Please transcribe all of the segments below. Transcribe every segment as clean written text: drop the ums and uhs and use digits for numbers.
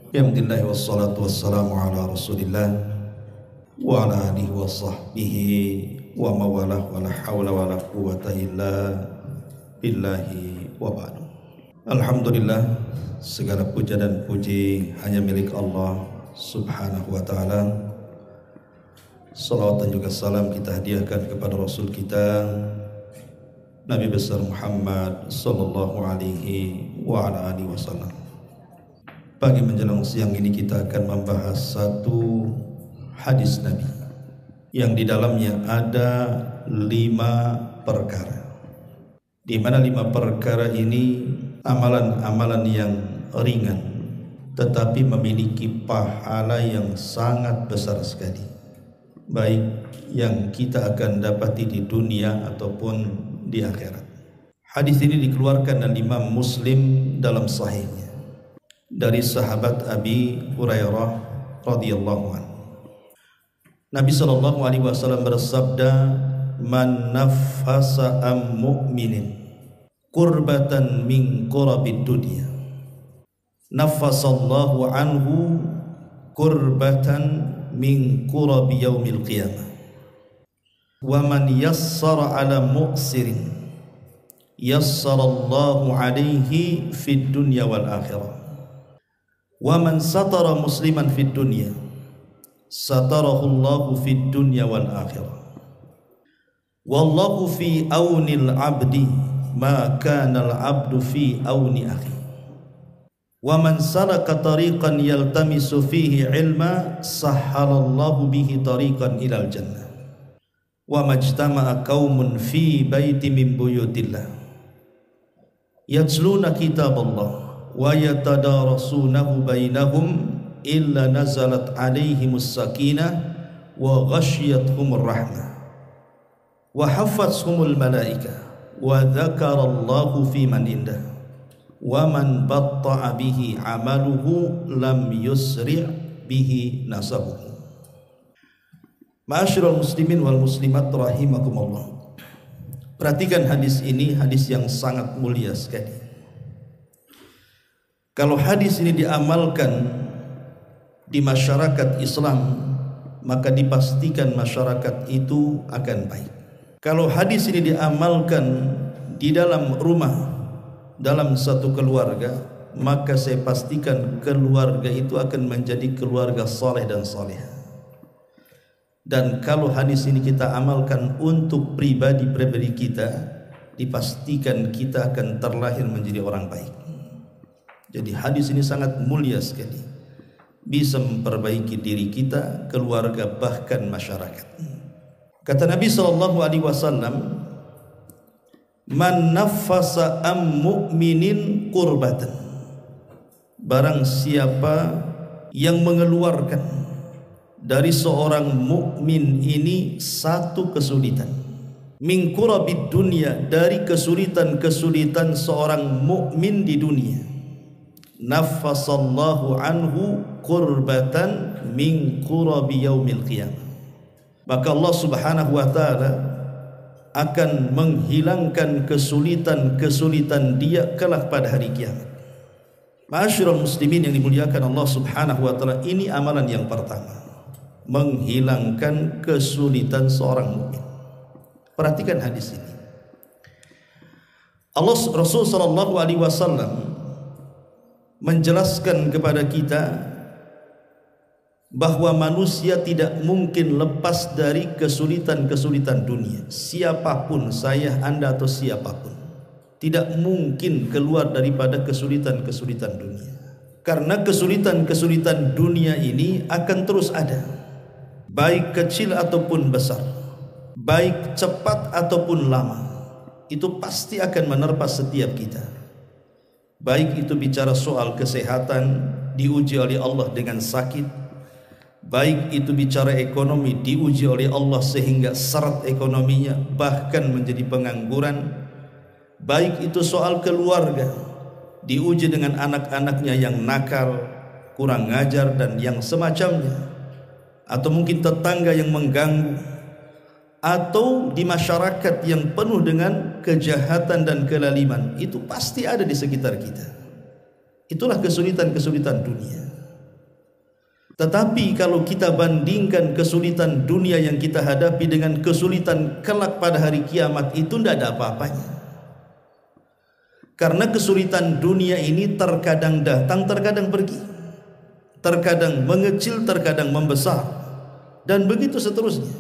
Alhamdulillah wassalatu wassalamu ala Rasulillah wa ala alihi wa sahbihi wa mawalah wa la hawla wa la quwwata illa billahi wa ba'du. Alhamdulillah, segala puja dan puji hanya milik Allah Subhanahu wa ta'ala. Salawat dan juga salam kita hadiahkan kepada Rasul kita Nabi besar Muhammad sallallahu alaihi wa ala alihi wasallam. Pagi menjelang siang ini kita akan membahas satu hadis Nabi yang di dalamnya ada 5 perkara, di mana 5 perkara ini amalan-amalan yang ringan tetapi memiliki pahala yang sangat besar sekali, baik yang kita akan dapati di dunia ataupun di akhirat. Hadis ini dikeluarkan oleh Imam Muslim dalam sahihnya dari sahabat Abi Hurairah radhiyallahu anhu. Nabi sallallahu alaihi wasallam bersabda, "Man naffasa am mu'minin qurbatan min qurabid dunya, naffasallahu anhu qurbatan min qurabi yaumil qiyamah. Wa man yassara ala mu'sirin yassarallahu alaihi fid dunya wal akhirah. Wa man satara musliman fid dunya satarahu Allahu fid dunya wal akhirah. Wallahu fi aunil abdi ma kana al abdu fi auni akhi. Wa man salaka tariqan yaltamisu fihi ilma sahhalallahu bihi tariqan ilal jannah. Wa majtama'a qaumun fi baiti min buyutillah yatluna kitaballah wa yatadarasunahu bainahum illa nazalat alaihimus sakinah wa ghashiyatuhumur rahmah wa hafathumul malaikah wa dzakarallahu fi man indah wa man batta'a bihi amaluhu lam yusri' bihi nasabuhu. Ma'asyiral muslimin wal muslimat rahimakumullah. Perhatikan hadis ini, hadis yang sangat mulia sekali. Kalau hadis ini diamalkan di masyarakat Islam, maka dipastikan masyarakat itu akan baik. Kalau hadis ini diamalkan di dalam rumah, dalam satu keluarga, maka saya pastikan keluarga itu akan menjadi keluarga saleh dan salihah. Dan kalau hadis ini kita amalkan untuk pribadi-pribadi kita, dipastikan kita akan terlahir menjadi orang baik. Jadi hadis ini sangat mulia sekali, bisa memperbaiki diri kita, keluarga, bahkan masyarakat. Kata Nabi SAW, "Man naffasa am mu'minin qurbatan." Barang siapa yang mengeluarkan dari seorang mukmin ini satu kesulitan, min qurabid dunya, dari kesulitan-kesulitan seorang mukmin di dunia, naffasallahu anhu qurbatan min qurabi yaumil qiyamah, maka Allah Subhanahu wa taala akan menghilangkan kesulitan-kesulitan dia kelak pada hari kiamat. Ma'asyiral muslimin yang dimuliakan Allah Subhanahu wa taala, ini amalan yang pertama, menghilangkan kesulitan seorang mukmin. Perhatikan hadis ini. Rasul sallallahu alaihi wasallam menjelaskan kepada kita bahwa manusia tidak mungkin lepas dari kesulitan-kesulitan dunia. Siapapun, saya, Anda atau siapapun, tidak mungkin keluar daripada kesulitan-kesulitan dunia. Karena kesulitan-kesulitan dunia ini akan terus ada, baik kecil ataupun besar, baik cepat ataupun lama, itu pasti akan menerpa setiap kita. Baik itu bicara soal kesehatan, diuji oleh Allah dengan sakit, baik itu bicara ekonomi, diuji oleh Allah sehingga seret ekonominya bahkan menjadi pengangguran, baik itu soal keluarga, diuji dengan anak-anaknya yang nakal, kurang ngajar dan yang semacamnya, atau mungkin tetangga yang mengganggu, atau di masyarakat yang penuh dengan kejahatan dan kelaliman, itu pasti ada di sekitar kita. Itulah kesulitan-kesulitan dunia. Tetapi kalau kita bandingkan kesulitan dunia yang kita hadapi dengan kesulitan kelak pada hari kiamat, itu tidak ada apa-apanya. Karena kesulitan dunia ini terkadang datang, terkadang pergi, terkadang mengecil, terkadang membesar, dan begitu seterusnya.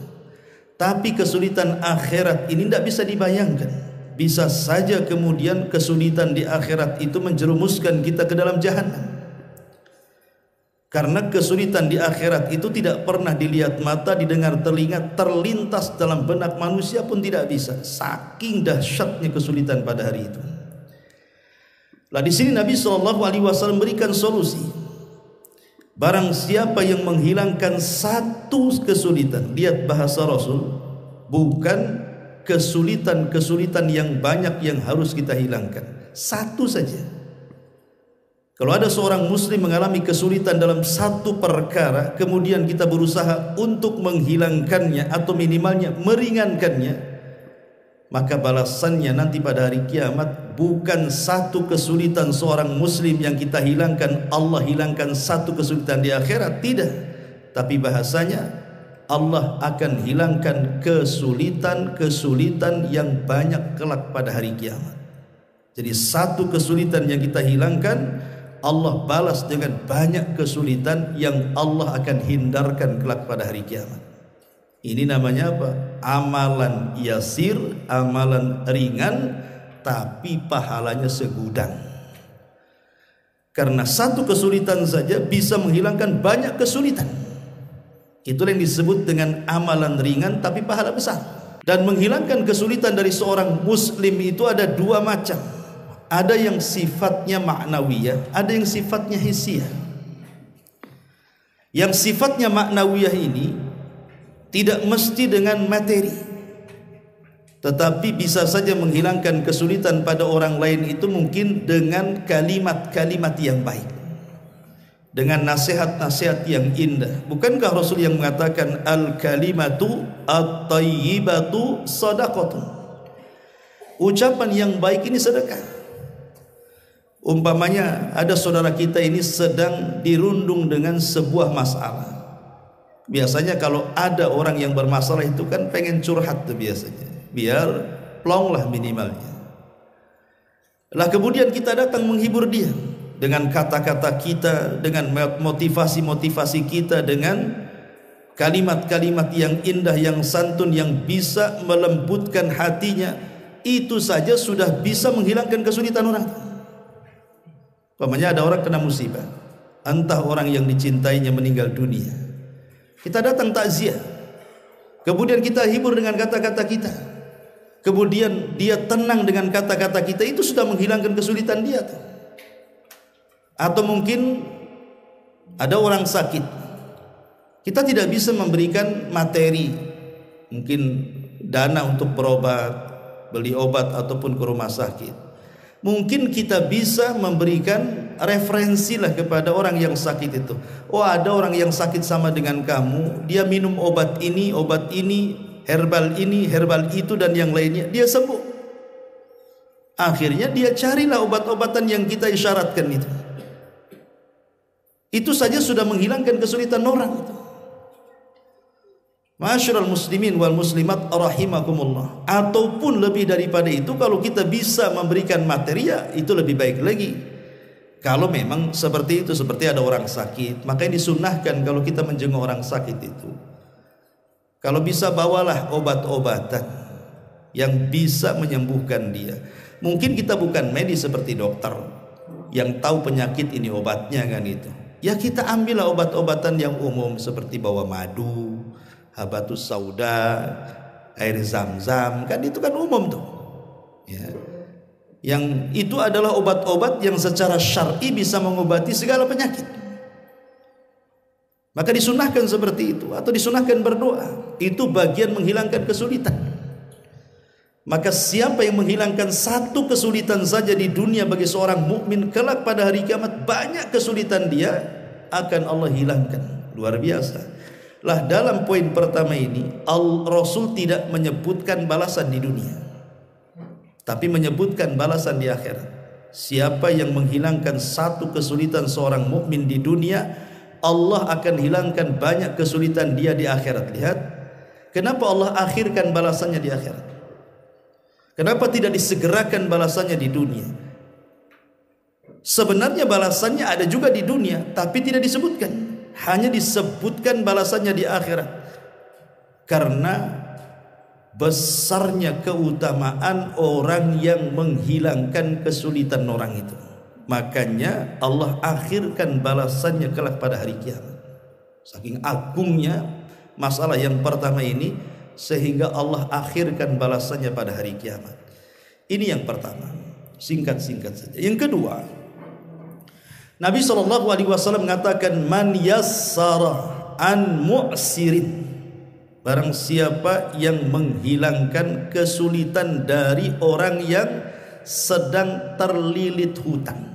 Tapi kesulitan akhirat ini tidak bisa dibayangkan. Bisa saja kemudian kesulitan di akhirat itu menjerumuskan kita ke dalam jahanam. Karena kesulitan di akhirat itu tidak pernah dilihat mata, didengar telinga, terlintas dalam benak manusia pun tidak bisa. Saking dahsyatnya kesulitan pada hari itu. Lah di sini Nabi SAW memberikan solusi. Barang siapa yang menghilangkan satu kesulitan, lihat bahasa Rasul, bukan kesulitan-kesulitan yang banyak yang harus kita hilangkan, satu saja. Kalau ada seorang muslim mengalami kesulitan dalam satu perkara, kemudian kita berusaha untuk menghilangkannya atau minimalnya meringankannya, maka balasannya nanti pada hari kiamat bukan satu kesulitan seorang muslim yang kita hilangkan, Allah hilangkan satu kesulitan di akhirat, tidak. Tapi bahasanya Allah akan hilangkan kesulitan-kesulitan yang banyak kelak pada hari kiamat. Jadi satu kesulitan yang kita hilangkan, Allah balas dengan banyak kesulitan yang Allah akan hindarkan kelak pada hari kiamat. Ini namanya apa? Amalan yasir, amalan ringan, tapi pahalanya segudang. Karena satu kesulitan saja bisa menghilangkan banyak kesulitan. Itulah yang disebut dengan amalan ringan tapi pahala besar. Dan menghilangkan kesulitan dari seorang muslim itu ada dua macam. Ada yang sifatnya ma'nawiyah, ada yang sifatnya hissiyah. Yang sifatnya ma'nawiyah ini tidak mesti dengan materi, tetapi bisa saja menghilangkan kesulitan pada orang lain itu mungkin dengan kalimat-kalimat yang baik, dengan nasihat-nasihat yang indah. Bukankah Rasul yang mengatakan al-kalimatu at-tayyibatu sadaqatun? Ucapan yang baik ini sedekah. Umpamanya ada saudara kita ini sedang dirundung dengan sebuah masalah. Biasanya kalau ada orang yang bermasalah itu kan pengen curhat tuh biasanya, biar plong lah minimalnya. Lah kemudian kita datang menghibur dia dengan kata-kata kita, dengan motivasi-motivasi kita, dengan kalimat-kalimat yang indah, yang santun, yang bisa melembutkan hatinya. Itu saja sudah bisa menghilangkan kesulitan orang. Umpamanya ada orang kena musibah, entah orang yang dicintainya meninggal dunia, kita datang takziah, kemudian kita hibur dengan kata-kata kita, kemudian dia tenang dengan kata-kata kita, itu sudah menghilangkan kesulitan dia. Atau mungkin ada orang sakit, kita tidak bisa memberikan materi, mungkin dana untuk berobat, beli obat ataupun ke rumah sakit. Mungkin kita bisa memberikan referensi lah kepada orang yang sakit itu. Oh, ada orang yang sakit sama dengan kamu, dia minum obat ini, herbal ini, herbal itu dan yang lainnya, dia sembuh. Akhirnya dia carilah obat-obatan yang kita isyaratkan itu. Itu saja sudah menghilangkan kesulitan orang itu. Ma'asyiral muslimin wal muslimat rahimakumullah. Ataupun lebih daripada itu, kalau kita bisa memberikan materi, ya itu lebih baik lagi. Kalau memang seperti itu, seperti ada orang sakit, makanya disunahkan kalau kita menjenguk orang sakit itu, kalau bisa bawalah obat-obatan yang bisa menyembuhkan dia. Mungkin kita bukan medis seperti dokter yang tahu penyakit ini obatnya kan itu. Ya kita ambillah obat-obatan yang umum seperti bawa madu, habatus sauda, air zam-zam, kan itu kan umum tuh ya. Yang itu adalah obat-obat yang secara syar'i bisa mengobati segala penyakit. Maka disunahkan seperti itu, atau disunahkan berdoa. Itu bagian menghilangkan kesulitan. Maka siapa yang menghilangkan satu kesulitan saja di dunia bagi seorang mukmin, kelak pada hari kiamat banyak kesulitan dia akan Allah hilangkan. Luar biasa. Lah dalam poin pertama ini, Rasul tidak menyebutkan balasan di dunia, tapi menyebutkan balasan di akhirat. Siapa yang menghilangkan satu kesulitan seorang mukmin di dunia, Allah akan hilangkan banyak kesulitan dia di akhirat. Lihat, kenapa Allah akhirkan balasannya di akhirat? Kenapa tidak disegerakan balasannya di dunia? Sebenarnya balasannya ada juga di dunia, tapi tidak disebutkan. Hanya disebutkan balasannya di akhirat. Karena besarnya keutamaan orang yang menghilangkan kesulitan orang itu. Makanya Allah akhirkan balasannya kelak pada hari kiamat. Saking agungnya masalah yang pertama ini, sehingga Allah akhirkan balasannya pada hari kiamat. Ini yang pertama, singkat-singkat saja. Yang kedua, Nabi SAW mengatakan, man yassara an mu'sirin, barang siapa yang menghilangkan kesulitan dari orang yang sedang terlilit hutang.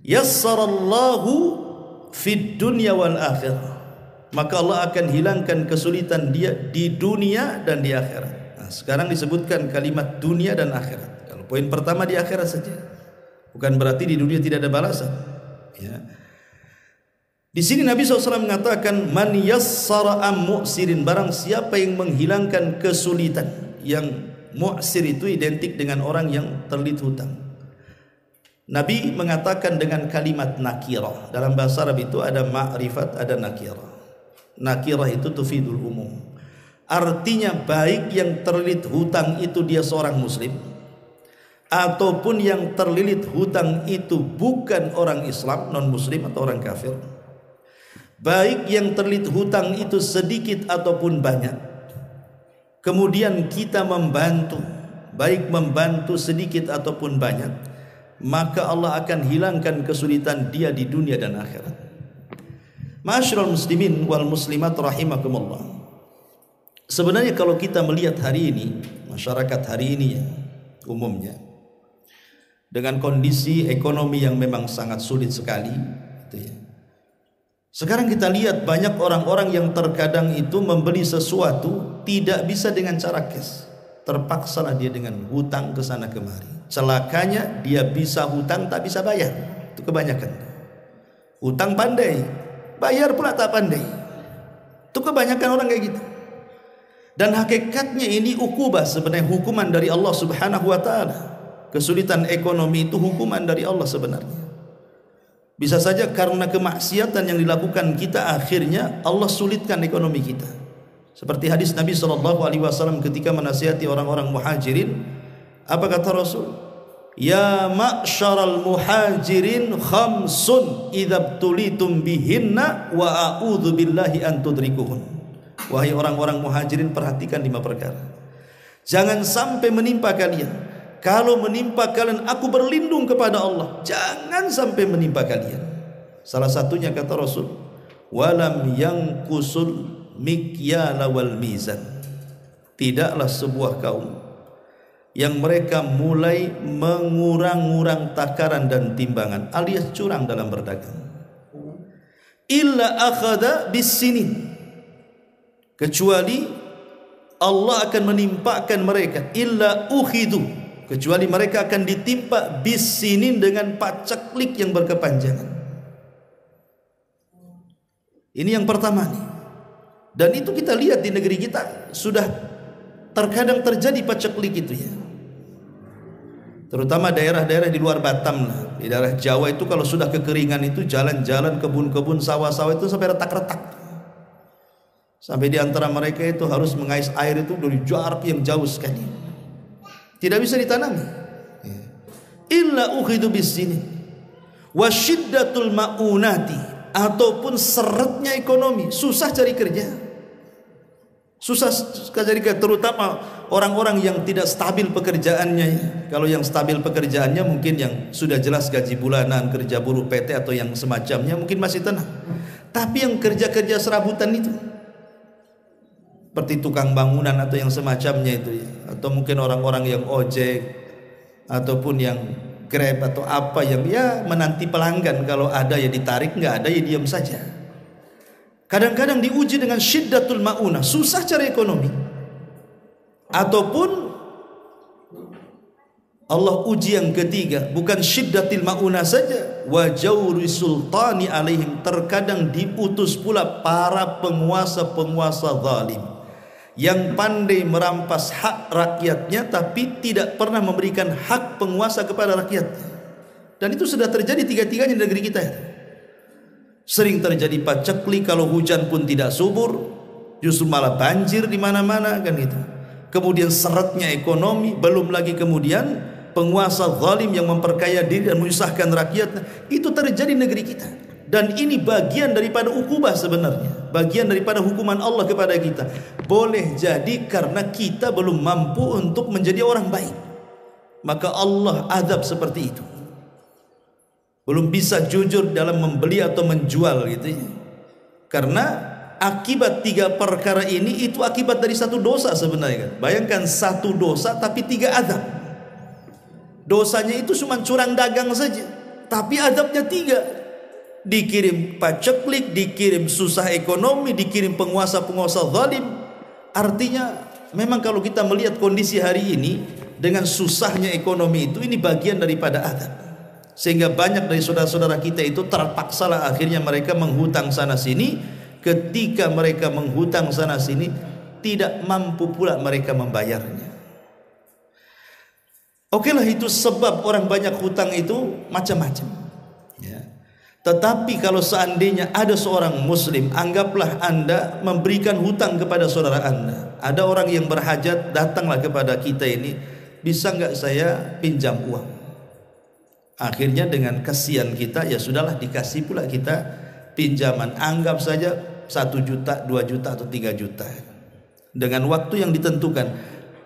Yassarallahu fid dunya wal akhirah, maka Allah akan hilangkan kesulitan dia di dunia dan di akhirat. Nah, sekarang disebutkan kalimat dunia dan akhirat. Kalau poin pertama di akhirat saja, bukan berarti di dunia tidak ada balasan. Ya. Di sini Nabi SAW mengatakan, man yassara am mu'sirin, barang siapa yang menghilangkan kesulitan. Yang mu'sir itu identik dengan orang yang terlilit hutang. Nabi mengatakan dengan kalimat nakirah. Dalam bahasa Arab itu ada ma'rifat, ada nakirah. Nakirah itu tufidul umum. Artinya baik yang terlilit hutang itu dia seorang muslim, ataupun yang terlilit hutang itu bukan orang Islam, non muslim atau orang kafir. Baik yang terlilit hutang itu sedikit ataupun banyak, kemudian kita membantu, baik membantu sedikit ataupun banyak, maka Allah akan hilangkan kesulitan dia di dunia dan akhirat. Ma'asyiral muslimin wal muslimat rahimakumullah. Sebenarnya kalau kita melihat hari ini, masyarakat hari ini ya, umumnya dengan kondisi ekonomi yang memang sangat sulit sekali, gitu ya. Sekarang kita lihat banyak orang-orang yang terkadang itu membeli sesuatu tidak bisa dengan cara cash. Terpaksalah dia dengan hutang ke sana kemari. Celakanya dia bisa hutang tak bisa bayar. Itu kebanyakan. Hutang pandai, bayar pula tak pandai. Itu kebanyakan orang kayak gitu. Dan hakikatnya ini ukubah, sebenarnya hukuman dari Allah Subhanahu wa taala. Kesulitan ekonomi itu hukuman dari Allah sebenarnya. Bisa saja karena kemaksiatan yang dilakukan kita, akhirnya Allah sulitkan ekonomi kita. Seperti hadis Nabi SAW ketika menasihati orang-orang muhajirin, apa kata Rasul? Ya ma'syaral muhajirin khamsun idzabtulitum bihinna wa a'udzu billahi an tudrikuhun. Wahai orang-orang muhajirin, perhatikan 5 perkara. Jangan sampai menimpa kalian. Kalau menimpa kalian, aku berlindung kepada Allah. Jangan sampai menimpa kalian. Salah satunya kata Rasul, walam yanqusul mikyala wal mizan. Tidaklah sebuah kaum yang mereka mulai mengurang-urang takaran dan timbangan, alias curang dalam berdagang. Illa akhadha bis-sinin, kecuali Allah akan menimpakan mereka. Illa ukhidu, kecuali mereka akan ditimpa bis-sinin dengan paceklik yang berkepanjangan. Ini yang pertama nih. Dan itu kita lihat di negeri kita sudah terkadang terjadi paceklik itu ya. Terutama daerah-daerah di luar Batam lah, di daerah Jawa itu kalau sudah kekeringan itu jalan-jalan, kebun-kebun, sawah-sawah itu sampai retak-retak. Sampai di antara mereka itu harus mengais air itu dari jarak yang jauh sekali. Tidak bisa ditanami. Illa ukhidu bis-sinin wa syiddatul maunati, ataupun seretnya ekonomi, susah cari kerja. Susah cari kerja, terutama orang-orang yang tidak stabil pekerjaannya. Kalau yang stabil pekerjaannya mungkin yang sudah jelas gaji bulanan, kerja buruh PT atau yang semacamnya mungkin masih tenang. Tapi yang kerja-kerja serabutan itu, seperti tukang bangunan atau yang semacamnya itu ya, atau mungkin orang-orang yang ojek ataupun yang Grab atau apa yang ya menanti pelanggan, kalau ada ya ditarik, nggak ada ya diam saja. Kadang-kadang diuji dengan syiddatul maunah, susah cari ekonomi. Ataupun Allah uji yang ketiga, bukan syiddatil maunah saja, wa jawri sultani alaihim, terkadang diutus pula para penguasa-penguasa zalim yang pandai merampas hak rakyatnya tapi tidak pernah memberikan hak penguasa kepada rakyatnya. Dan itu sudah terjadi tiga-tiganya di negeri kita. Sering terjadi pacekli, kalau hujan pun tidak subur, justru malah banjir di mana-mana kan gitu. Kemudian seretnya ekonomi, belum lagi kemudian penguasa zalim yang memperkaya diri dan menyusahkan rakyatnya. Itu terjadi di negeri kita. Dan ini bagian daripada ukubah sebenarnya, bagian daripada hukuman Allah kepada kita. Boleh jadi karena kita belum mampu untuk menjadi orang baik, maka Allah azab seperti itu. Belum bisa jujur dalam membeli atau menjual gitu ya. Karena akibat tiga perkara ini itu akibat dari satu dosa sebenarnya kan. Bayangkan satu dosa tapi tiga azab. Dosanya itu cuma curang dagang saja, tapi azabnya tiga. Dikirim paceklik, dikirim susah ekonomi, dikirim penguasa-penguasa zalim. Artinya memang kalau kita melihat kondisi hari ini dengan susahnya ekonomi itu, ini bagian daripada azab. Sehingga banyak dari saudara-saudara kita itu terpaksalah akhirnya mereka menghutang sana sini. Ketika mereka menghutang sana sini, tidak mampu pula mereka membayarnya. Oke lah, itu sebab orang banyak hutang itu macam-macam ya. Tetapi kalau seandainya ada seorang muslim, anggaplah Anda memberikan hutang kepada saudara Anda. Ada orang yang berhajat, datanglah kepada kita ini, bisa nggak saya pinjam uang? Akhirnya dengan kasihan kita, ya sudahlah dikasih pula kita pinjaman. Anggap saja 1 juta, 2 juta atau 3 juta. Dengan waktu yang ditentukan,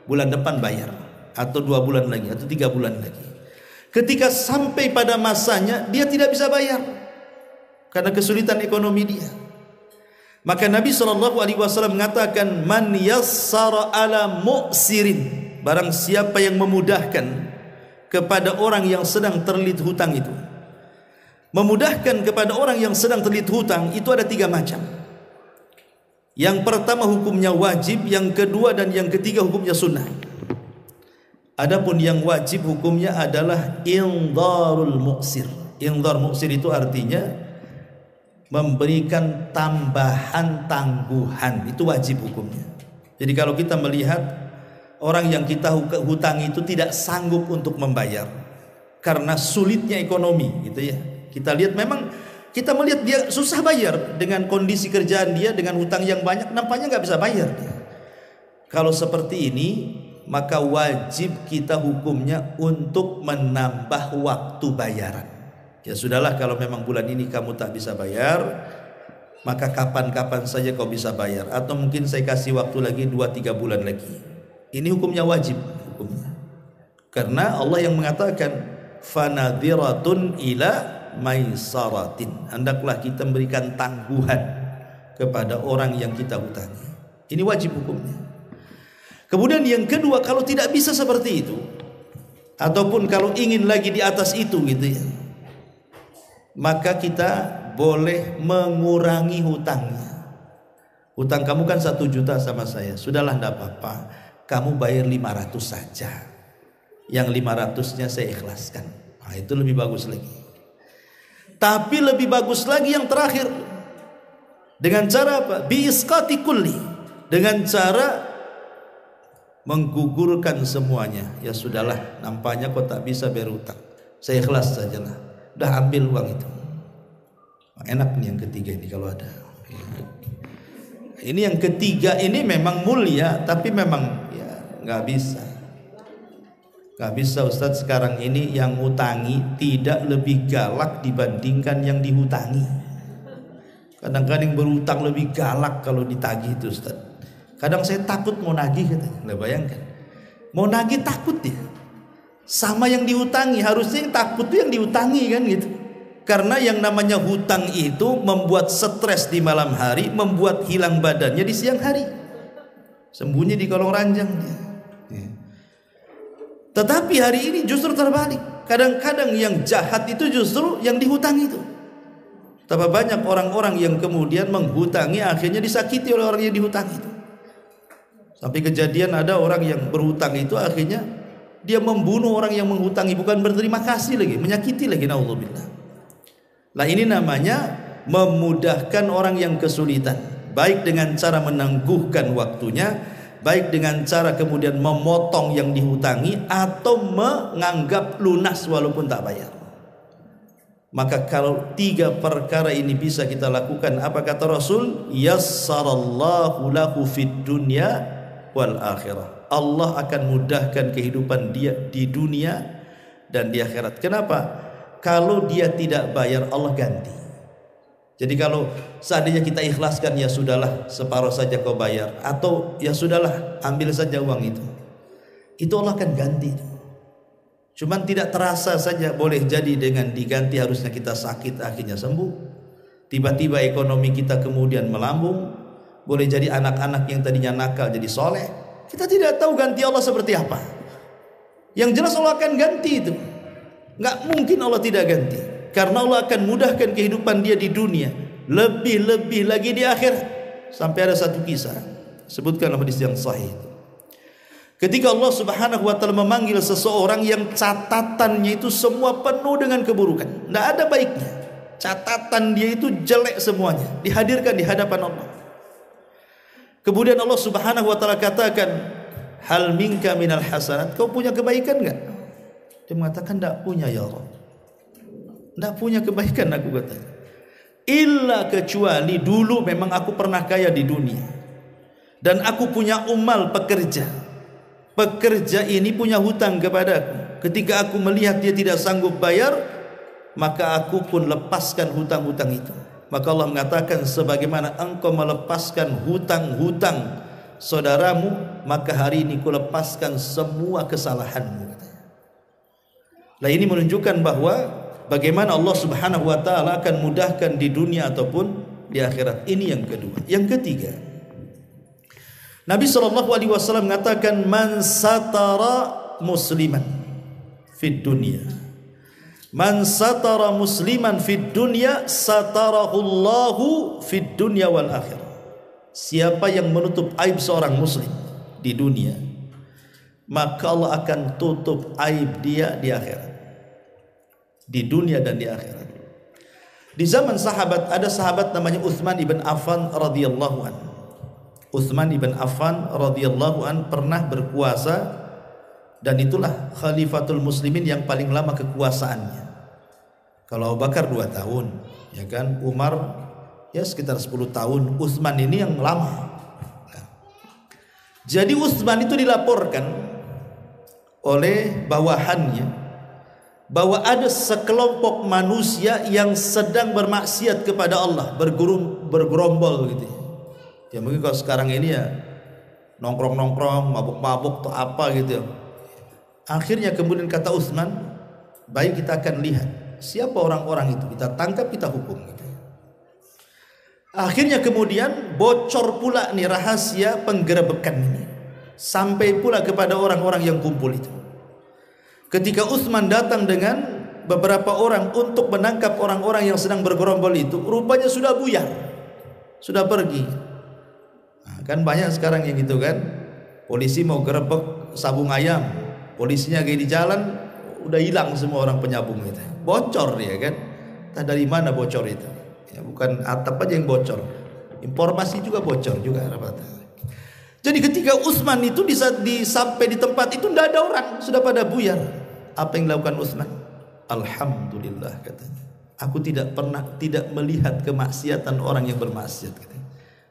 bulan depan bayar, atau 2 bulan lagi, atau 3 bulan lagi. Ketika sampai pada masanya, dia tidak bisa bayar karena kesulitan ekonomi dia. Maka Nabi SAW mengatakan, man yassara ala mu'sirin, barang siapa yang memudahkan kepada orang yang sedang terlilit hutang itu. Memudahkan kepada orang yang sedang terlilit hutang itu ada 3 macam. Yang pertama hukumnya wajib, yang kedua dan yang ketiga hukumnya sunnah. Adapun yang wajib hukumnya adalah indharul mu'sir. Indhar mu'sir itu artinya memberikan tambahan tangguhan, itu wajib hukumnya. Jadi kalau kita melihat orang yang kita hutang itu tidak sanggup untuk membayar karena sulitnya ekonomi gitu ya. Kita lihat memang, kita melihat dia susah bayar dengan kondisi kerjaan dia, dengan hutang yang banyak, nampaknya nggak bisa bayar dia. Kalau seperti ini, maka wajib kita hukumnya untuk menambah waktu bayaran. Ya sudahlah, kalau memang bulan ini kamu tak bisa bayar, maka kapan-kapan saja kau bisa bayar, atau mungkin saya kasih waktu lagi 2-3 bulan lagi. Ini hukumnya wajib hukumnya. Karena Allah yang mengatakan fanadhiratun ila maisaratin, hendaklah kita memberikan tangguhan kepada orang yang kita hutangi. Ini wajib hukumnya. Kemudian yang kedua, kalau tidak bisa seperti itu, ataupun kalau ingin lagi di atas itu gitu ya, maka kita boleh mengurangi hutangnya. Hutang kamu kan 1 juta sama saya, sudahlah tidak apa-apa, kamu bayar 500 saja, yang 500-nya saya ikhlaskan. Nah, itu lebih bagus lagi. Tapi lebih bagus lagi yang terakhir, dengan cara apa? Biisqati kulli, dengan cara menggugurkan semuanya. Ya sudahlah, nampaknya kau tak bisa bayar hutang, saya ikhlas sajalah, udah ambil uang itu. Enak nih yang ketiga ini kalau ada. Ini yang ketiga ini memang mulia, tapi memang ya nggak bisa. Nggak bisa Ustadz, sekarang ini yang ngutangi tidak lebih galak dibandingkan yang dihutangi. Kadang-kadang yang berutang lebih galak kalau ditagih itu Ustadz. Kadang saya takut mau nagih katanya. Nah, bayangkan, mau nagih takut dia. Sama yang dihutangi, harusnya yang takut tuh yang dihutangi kan gitu. Karena yang namanya hutang itu membuat stres di malam hari, membuat hilang badannya di siang hari. Sembunyi di kolong ranjang dia. Tetapi hari ini justru terbalik. Kadang-kadang yang jahat itu justru yang dihutangi itu. Betapa banyak orang-orang yang kemudian menghutangi akhirnya disakiti oleh orang yang dihutangi itu. Sampai kejadian ada orang yang berhutang itu akhirnya dia membunuh orang yang menghutangi, bukan berterima kasih lagi, menyakiti lagi, naudzubillah. Lah ini namanya memudahkan orang yang kesulitan, baik dengan cara menangguhkan waktunya, baik dengan cara kemudian memotong yang dihutangi, atau menganggap lunas walaupun tak bayar. Maka kalau 3 perkara ini bisa kita lakukan, apa kata Rasul? Yassarallahu lahu fid dunya wal akhirah. Allah akan mudahkan kehidupan dia di dunia dan di akhirat. Kenapa? Kalau dia tidak bayar, Allah ganti. Jadi kalau seandainya kita ikhlaskan, ya sudahlah, separuh saja kau bayar, atau ya sudahlah, ambil saja uang itu Allah akan ganti. Cuman tidak terasa saja, boleh jadi dengan diganti harusnya kita sakit akhirnya sembuh. Tiba-tiba ekonomi kita kemudian melambung. Boleh jadi anak-anak yang tadinya nakal jadi soleh. Kita tidak tahu ganti Allah seperti apa. Yang jelas Allah akan ganti itu. Nggak mungkin Allah tidak ganti. Karena Allah akan mudahkan kehidupan dia di dunia, lebih-lebih lagi di akhirat. Sampai ada satu kisah, sebutkan hadis yang sahih. Ketika Allah Subhanahu wa taala memanggil seseorang yang catatannya itu semua penuh dengan keburukan, tidak ada baiknya, catatan dia itu jelek semuanya, dihadirkan di hadapan Allah. Kemudian Allah Subhanahu wa taala katakan, hal minka minal hasanat, kau punya kebaikan enggak? Dia mengatakan, tidak punya ya Allah, tidak punya kebaikan aku, katanya. Illa kecuali dulu memang aku pernah kaya di dunia, dan aku punya umal pekerja. Pekerja ini punya hutang kepadaku. Ketika aku melihat dia tidak sanggup bayar, maka aku pun lepaskan hutang-hutang itu. Maka Allah mengatakan, sebagaimana engkau melepaskan hutang-hutang saudaramu, maka hari ini ku lepaskan semua kesalahanmu. Nah, ini menunjukkan bahwa bagaimana Allah Subhanahu wa taala akan mudahkan di dunia ataupun di akhirat. Ini yang kedua. Yang ketiga, Nabi SAW mengatakan, man satara musliman fid dunya, man satara musliman fid dunya satarahullahu fid dunya wal akhirah. Siapa yang menutup aib seorang muslim di dunia, maka Allah akan tutup aib dia di akhirat, di dunia dan di akhirat. Di zaman sahabat, ada sahabat namanya Utsman ibn Affan radhiyallahu anhu. Utsman ibn Affan radhiyallahu an pernah berkuasa, dan itulah khalifatul muslimin yang paling lama kekuasaannya. Kalau Abu Bakar 2 tahun, ya kan, Umar ya sekitar 10 tahun, Utsman ini yang lama. Nah, jadi Utsman itu dilaporkan oleh bawahannya bahwa ada sekelompok manusia yang sedang bermaksiat kepada Allah, bergerombol gitu. Ya mungkin kalau sekarang ini ya nongkrong-nongkrong, mabuk-mabuk atau apa gitu. Akhirnya kemudian kata Utsman, baik, kita akan lihat siapa orang-orang itu, kita tangkap, kita hukum gitu. Akhirnya kemudian bocor pula nih rahasia penggerebekan ini, sampai pula kepada orang-orang yang kumpul itu. Ketika Utsman datang dengan beberapa orang untuk menangkap orang-orang yang sedang bergerombol itu, rupanya sudah buyar, sudah pergi. Kan banyak sekarang yang gitu kan, polisi mau gerebek sabung ayam, polisinya kayak di jalan udah hilang semua orang penyabung itu, bocor ya kan. Entah dari mana bocor itu ya, bukan atap aja yang bocor, informasi juga bocor juga. Jadi ketika Utsman itu sampai di tempat itu tidak ada orang, sudah pada buyar. Apa yang dilakukan Utsman? Alhamdulillah, katanya, aku tidak pernah tidak melihat kemaksiatan orang yang bermaksiat, katanya.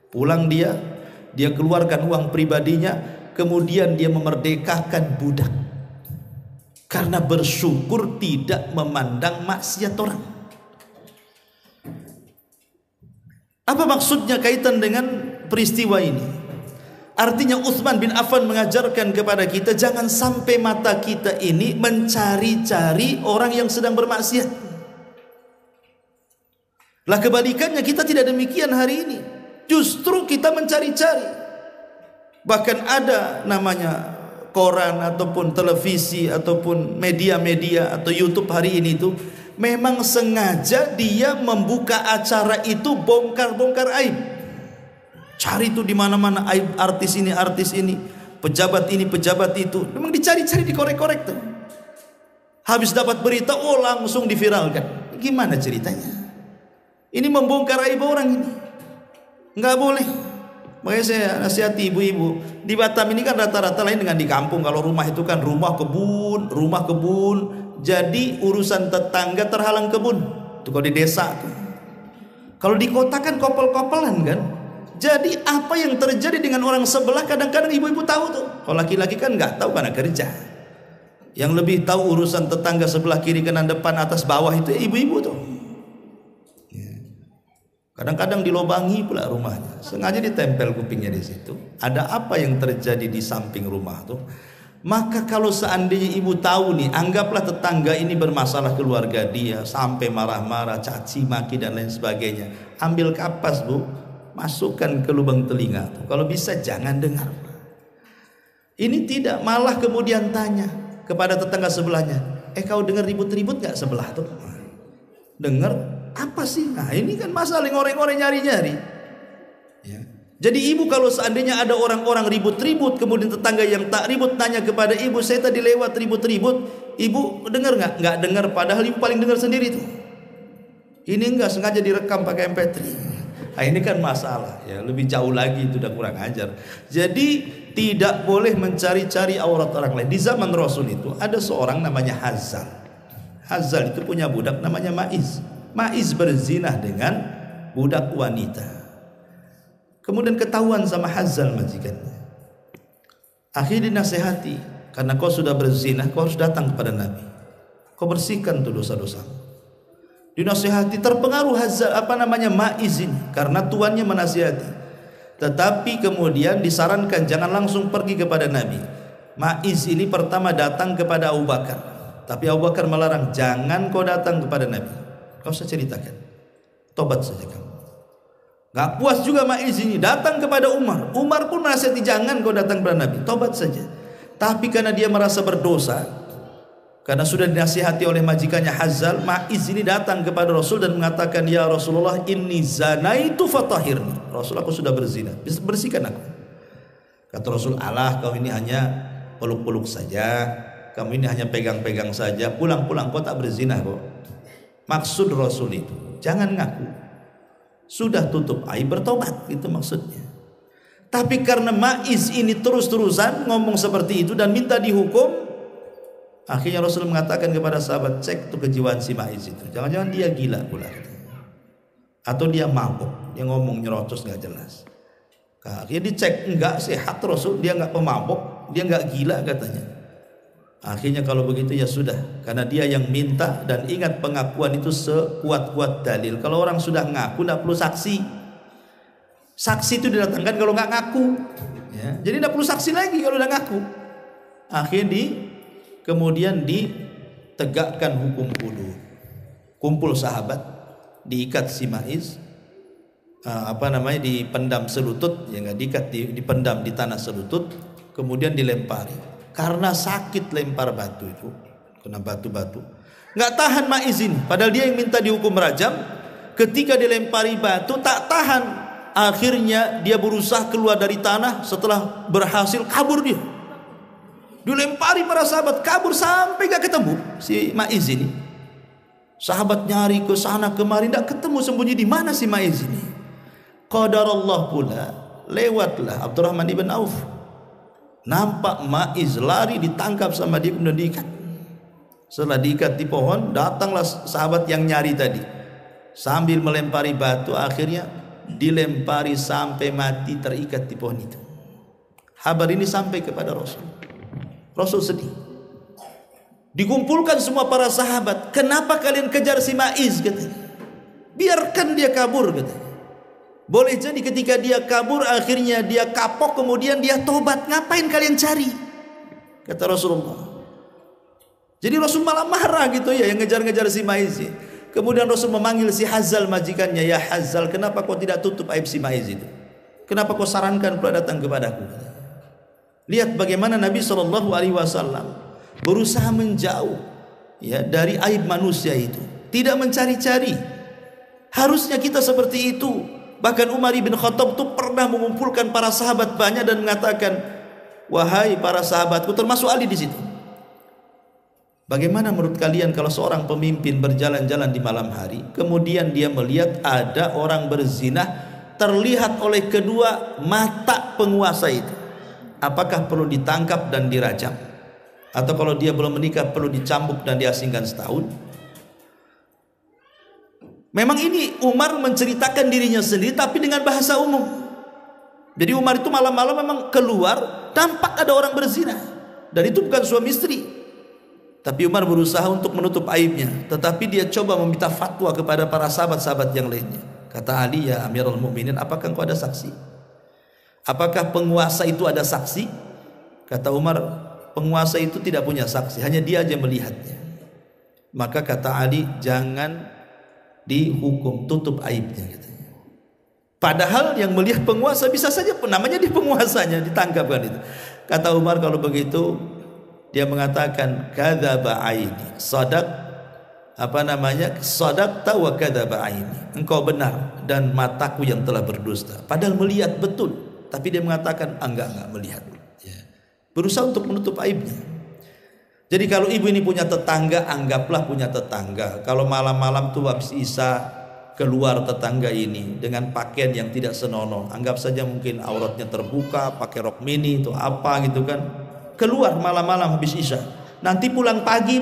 Pulang dia keluarkan uang pribadinya, kemudian dia memerdekakan budak karena bersyukur tidak memandang maksiat orang. Apa maksudnya kaitan dengan peristiwa ini? Artinya Utsman bin Affan mengajarkan kepada kita, jangan sampai mata kita ini mencari-cari orang yang sedang bermaksiat. Lah kebalikannya, kita tidak demikian hari ini. Justru kita mencari-cari. Bahkan ada namanya koran ataupun televisi ataupun media-media atau YouTube hari ini itu memang sengaja dia membuka acara itu bongkar-bongkar aib. Cari itu di mana-mana aib artis ini, pejabat ini, pejabat itu. Memang dicari-cari, dikorek-korek tuh. Habis dapat berita, oh langsung diviralkan. Gimana ceritanya? Ini membongkar aib orang ini. Nggak boleh. Makanya saya nasihati ibu-ibu. Di Batam ini kan rata-rata lain dengan di kampung. Kalau rumah itu kan rumah kebun. Jadi urusan tetangga terhalang kebun. Itu kalau di desa tuh. Kalau di kota kan kopel-kopelan kan. Jadi apa yang terjadi dengan orang sebelah kadang-kadang ibu-ibu tahu tuh. Kalau laki-laki kan nggak tahu karena kerja. Yang lebih tahu urusan tetangga sebelah kiri kanan depan atas bawah itu ya ibu-ibu tuh. Kadang-kadang dilobangi pula rumahnya. Sengaja ditempel kupingnya di situ. Ada apa yang terjadi di samping rumah tuh. Maka kalau seandainya ibu tahu nih, anggaplah tetangga ini bermasalah keluarga dia, sampai marah-marah, caci maki dan lain sebagainya. Ambil kapas bu, masukkan ke lubang telinga tuh. Kalau bisa jangan dengar. Ini tidak, malah kemudian tanya kepada tetangga sebelahnya, kau dengar ribut-ribut gak sebelah tuh? Dengar apa sih? Nah ini kan masalah ngoreng-ngoreng nyari-nyari. Ya. Jadi ibu kalau seandainya ada orang-orang ribut-ribut, kemudian tetangga yang tak ribut tanya kepada ibu, saya tadi lewat ribut-ribut, ibu dengar nggak? Nggak dengar, padahal ibu paling dengar sendiri tuh. Ini enggak sengaja direkam pakai MP3. Nah ini kan masalah, ya lebih jauh lagi itu udah kurang ajar. Jadi tidak boleh mencari-cari aurat orang lain. Di zaman Rasul itu ada seorang namanya Hazal. Hazal itu punya budak namanya Maiz. Maiz berzinah dengan budak wanita. Kemudian ketahuan sama Hazal majikannya. Akhirnya dinasehati, karena kau sudah berzina, kau harus datang kepada Nabi. Kau bersihkan tuh dosa-dosa. Dinasehati, terpengaruh Hazal Maiz ini karena tuannya menasihati. Tetapi kemudian disarankan jangan langsung pergi kepada Nabi. Maiz ini pertama datang kepada Abu Bakar, tapi Abu Bakar melarang, jangan kau datang kepada Nabi. Kau usah ceritakan, tobat saja kamu. Gak puas juga Maiz ini, datang kepada Umar. Umar pun menasihati, jangan kau datang kepada Nabi, tobat saja. Tapi karena dia merasa berdosa, karena sudah dinasihati oleh majikannya Hazal, Maiz ini datang kepada Rasul dan mengatakan, ya Rasulullah, inni zanaitu fatahirni. Rasul, aku sudah berzina, bersihkan aku. Kata Rasul, alah kau ini hanya peluk-peluk saja, kamu ini hanya pegang-pegang saja, pulang-pulang kau tak berzina kok. Maksud Rasul itu jangan ngaku, sudah tutup aib, bertobat, itu maksudnya. Tapi karena Maiz ini terus-terusan ngomong seperti itu dan minta dihukum, akhirnya Rasul mengatakan kepada sahabat, cek tuh kejiwaan si Maiz itu, jangan-jangan dia gila pula, atau dia mabuk, dia ngomong nyerocos nggak jelas. Akhirnya dicek, enggak, sehat Rasul, dia nggak pemabuk, dia nggak gila katanya. Akhirnya kalau begitu ya sudah, karena dia yang minta, dan ingat pengakuan itu sekuat-kuat dalil. Kalau orang sudah ngaku tidak perlu saksi. Saksi itu didatangkan kalau nggak ngaku, ya. Jadi tidak perlu saksi lagi kalau udah ngaku. Akhirnya kemudian ditegakkan hukum kudu. Kumpul sahabat, diikat si Maiz, dipendam selutut, ya nggak diikat, dipendam di tanah selutut, kemudian dilempari. Karena sakit lempar batu itu, kena batu-batu, nggak tahan Maiz ini. Padahal dia yang minta dihukum rajam. Ketika dilempari batu tak tahan, akhirnya dia berusaha keluar dari tanah. Setelah berhasil kabur dia. Dilempari para sahabat, kabur sampai gak ketemu si Maiz ini. Sahabat nyari ke sana kemari, tidak ketemu, sembunyi di mana si Maiz ini. Qadarullah pula, lewatlah Abdurrahman ibn Auf. Nampak Maiz lari, ditangkap sama dia, kemudian diikat. Setelah diikat di pohon, datanglah sahabat yang nyari tadi, sambil melempari batu, akhirnya dilempari sampai mati, terikat di pohon itu. Kabar ini sampai kepada Rasul. Rasul sedih. Dikumpulkan semua para sahabat, kenapa kalian kejar si Maiz, katanya. Biarkan dia kabur, katanya. Boleh jadi ketika dia kabur, akhirnya dia kapok, kemudian dia tobat. Ngapain kalian cari? Kata Rasulullah. Jadi Rasul malah marah gitu ya, yang ngejar-ngejar si Maiz. Kemudian Rasul memanggil si Hazal majikannya, ya Hazal, kenapa kau tidak tutup aib si Maiz itu? Kenapa kau sarankan pula datang kepadaku? Lihat bagaimana Nabi SAW berusaha menjauh, ya, dari aib manusia itu, tidak mencari-cari. Harusnya kita seperti itu. Bahkan Umar bin Khattab itu pernah mengumpulkan para sahabat banyak dan mengatakan, wahai para sahabatku, termasuk Ali di situ. Bagaimana menurut kalian kalau seorang pemimpin berjalan-jalan di malam hari, kemudian dia melihat ada orang berzina terlihat oleh kedua mata penguasa itu? Apakah perlu ditangkap dan dirajam? Atau kalau dia belum menikah perlu dicambuk dan diasingkan setahun? Memang ini Umar menceritakan dirinya sendiri tapi dengan bahasa umum. Jadi Umar itu malam-malam memang keluar, tampak ada orang berzina, dan itu bukan suami istri. Tapi Umar berusaha untuk menutup aibnya, tetapi dia coba meminta fatwa kepada para sahabat-sahabat yang lainnya. Kata Ali, ya Amirul Mukminin, apakah engkau ada saksi? Apakah penguasa itu ada saksi? Kata Umar, penguasa itu tidak punya saksi, hanya dia aja melihatnya. Maka kata Ali, jangan dihukum, tutup aibnya, katanya. Padahal yang melihat penguasa bisa saja namanya di penguasanya ditangkapkan itu. Kata Umar, kalau begitu dia mengatakan kadzaba aini, sadaqta wa kadzaba aini, engkau benar dan mataku yang telah berdusta. Padahal melihat betul, tapi dia mengatakan enggak melihat, ya. Berusaha untuk menutup aibnya. Jadi kalau ibu ini punya tetangga, anggaplah punya tetangga. Kalau malam-malam tuh habis isya keluar tetangga ini dengan pakaian yang tidak senonoh, anggap saja mungkin auratnya terbuka, pakai rok mini itu apa gitu kan, keluar malam-malam habis isya, nanti pulang pagi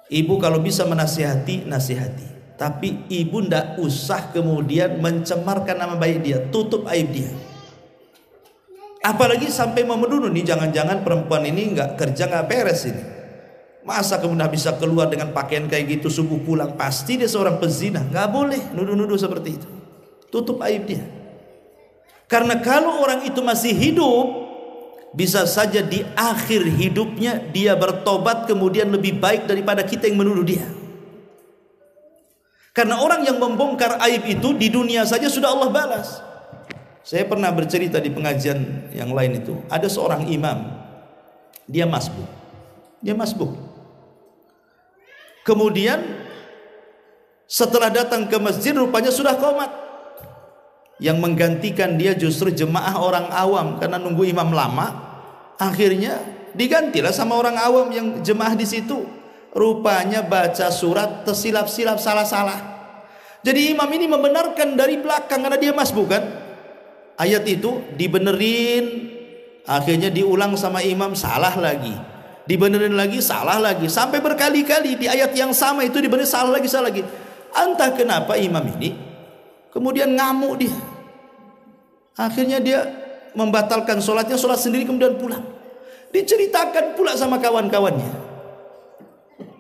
ibu kalau bisa menasihati, nasihati, tapi ibu ndak usah kemudian mencemarkan nama baik dia, tutup aib dia. Apalagi sampai mau menuduh nih, jangan-jangan perempuan ini nggak kerja, nggak beres ini. Masa kemudian bisa keluar dengan pakaian kayak gitu, subuh pulang pasti dia seorang pezina. Nggak boleh nuduh-nuduh seperti itu. Tutup aib dia. Karena kalau orang itu masih hidup, bisa saja di akhir hidupnya dia bertobat kemudian lebih baik daripada kita yang menuduh dia. Karena orang yang membongkar aib itu di dunia saja sudah Allah balas. Saya pernah bercerita di pengajian yang lain itu, ada seorang imam, dia masbuk. Kemudian setelah datang ke masjid rupanya sudah qomat. Yang menggantikan dia justru jemaah orang awam, karena nunggu imam lama. Akhirnya digantilah sama orang awam yang jemaah di situ. Rupanya baca surat tersilap-silap, salah-salah. Jadi imam ini membenarkan dari belakang karena dia masbuk kan. Ayat itu dibenerin, akhirnya diulang sama imam, salah lagi, dibenerin lagi, salah lagi, sampai berkali-kali di ayat yang sama itu dibenerin, salah lagi. Entah kenapa imam ini kemudian ngamuk dia. Akhirnya dia membatalkan sholatnya, sholat sendiri kemudian pulang. Diceritakan pula sama kawan-kawannya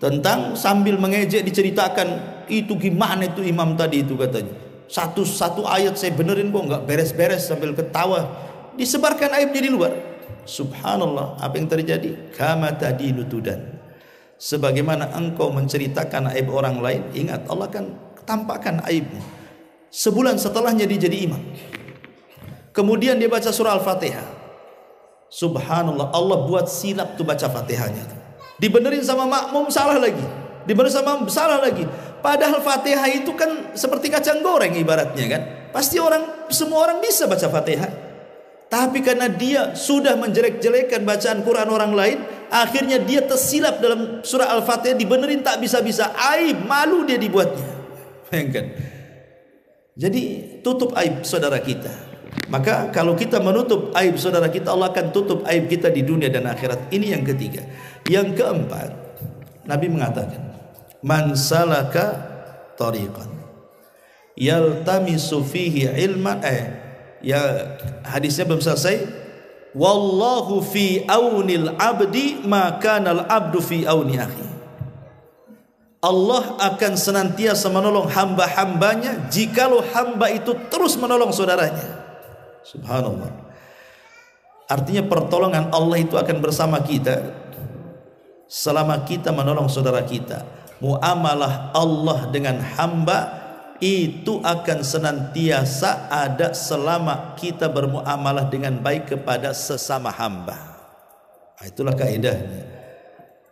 tentang, sambil mengejek diceritakan, itu gimana itu imam tadi itu katanya. Satu ayat saya benerin kok nggak beres-beres, sambil ketawa. Disebarkan aibnya di luar. Subhanallah, apa yang terjadi? Kama tadinu tudan. Sebagaimana engkau menceritakan aib orang lain, ingat Allah akan tampakkan aibmu. Sebulan setelahnya dia jadi imam. Kemudian dia baca surah Al-Fatihah. Subhanallah, Allah buat silap tuh baca Fatihahnya. Dibenerin sama makmum, salah lagi. Dibenerin sama salah lagi. Padahal Fatihah itu kan seperti kacang goreng ibaratnya kan. Pasti semua orang bisa baca Fatihah. Tapi karena dia sudah menjelek-jelekan bacaan Quran orang lain, akhirnya dia tersilap dalam surah Al-Fatihah, dibenerin tak bisa-bisa, aib, malu dia dibuatnya. Bayangkan. Jadi tutup aib saudara kita. Maka kalau kita menutup aib saudara kita, Allah akan tutup aib kita di dunia dan akhirat. Ini yang ketiga. Yang keempat, Nabi mengatakan, man salaka tariqan yaltamisu fihi ilman, hadisnya belum selesai. Wallahu fi aunil abdi ma kana al abdu fi auni akhi. Allah akan senantiasa menolong hamba-hambanya jikalau hamba itu terus menolong saudaranya. Subhanallah. Artinya pertolongan Allah itu akan bersama kita selama kita menolong saudara kita. Muamalah Allah dengan hamba itu akan senantiasa ada selama kita bermuamalah dengan baik kepada sesama hamba. Itulah kaidahnya.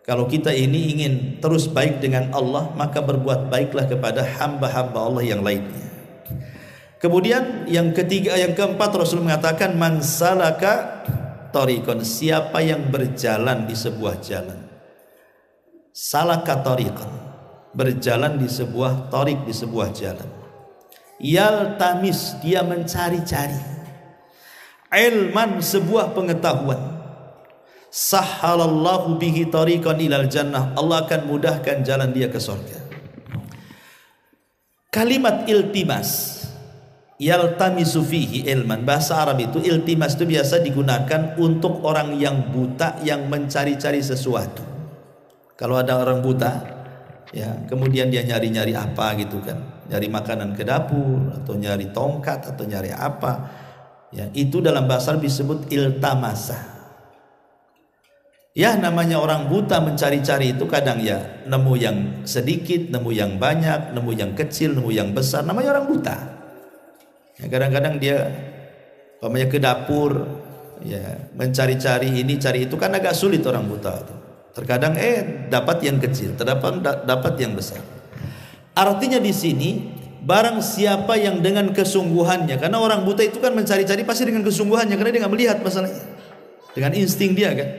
Kalau kita ini ingin terus baik dengan Allah, maka berbuat baiklah kepada hamba-hamba Allah yang lainnya. Kemudian yang ketiga, yang keempat, Rasul mengatakan man salaka tariqan, siapa yang berjalan di sebuah jalan. salaka tariqan, berjalan di sebuah tariq, di sebuah jalan. Yaltamis, dia mencari-cari, ilman, sebuah pengetahuan. Sahhalallahu bihi tariqan ilal jannah, Allah akan mudahkan jalan dia ke surga. Kalimat iltimas, yaltamisu fihi ilman, bahasa Arab itu iltimas itu biasa digunakan untuk orang yang buta yang mencari-cari sesuatu. Kalau ada orang buta, ya, kemudian dia nyari-nyari apa gitu kan, nyari makanan ke dapur atau nyari tongkat atau nyari apa, ya, itu dalam bahasa Arab disebut iltamasa. Ya, namanya orang buta mencari-cari itu kadang ya nemu yang sedikit, nemu yang banyak, nemu yang kecil, nemu yang besar, namanya orang buta. Ya, kadang-kadang dia umpamanya ke dapur, ya, mencari-cari ini cari itu, kan agak sulit orang buta itu. Terkadang dapat yang kecil, dapat yang besar. Artinya di sini barang siapa yang dengan kesungguhannya, karena orang buta itu kan mencari-cari pasti dengan kesungguhannya, karena dia nggak melihat masalahnya, dengan insting dia kan.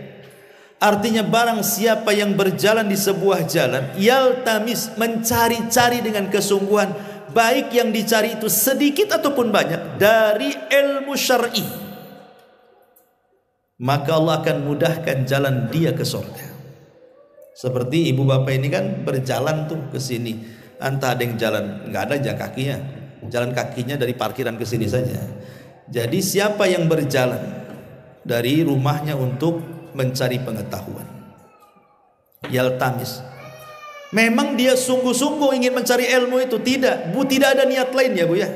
Artinya barang siapa yang berjalan di sebuah jalan, yaltamis, mencari-cari dengan kesungguhan, baik yang dicari itu sedikit ataupun banyak dari ilmu syar'i, maka Allah akan mudahkan jalan dia ke surga. Seperti ibu bapak ini kan berjalan tuh ke sini, entah ada yang jalan, nggak ada jalan kakinya, jalan kakinya dari parkiran ke sini saja. Jadi siapa yang berjalan dari rumahnya untuk mencari pengetahuan, yaltamis, memang dia sungguh-sungguh ingin mencari ilmu itu, tidak ada niat lain ya Bu ya,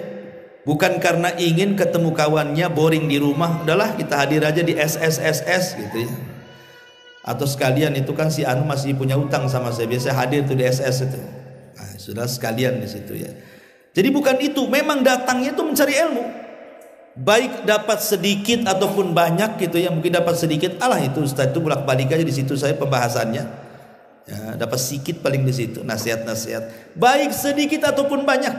bukan karena ingin ketemu kawannya boring di rumah, udahlah kita hadir aja di SSSS gitu ya, atau sekalian itu kan si Anu masih punya utang sama saya, biasa hadir tuh di SS itu, nah, sudah sekalian di situ ya. Jadi bukan itu, memang datangnya itu mencari ilmu, baik dapat sedikit ataupun banyak gitu ya. Mungkin dapat sedikit, alah itu Ustaz itu bolak-balik aja di situ saya pembahasannya, ya, dapat sedikit paling di situ nasihat-nasihat, baik sedikit ataupun banyak,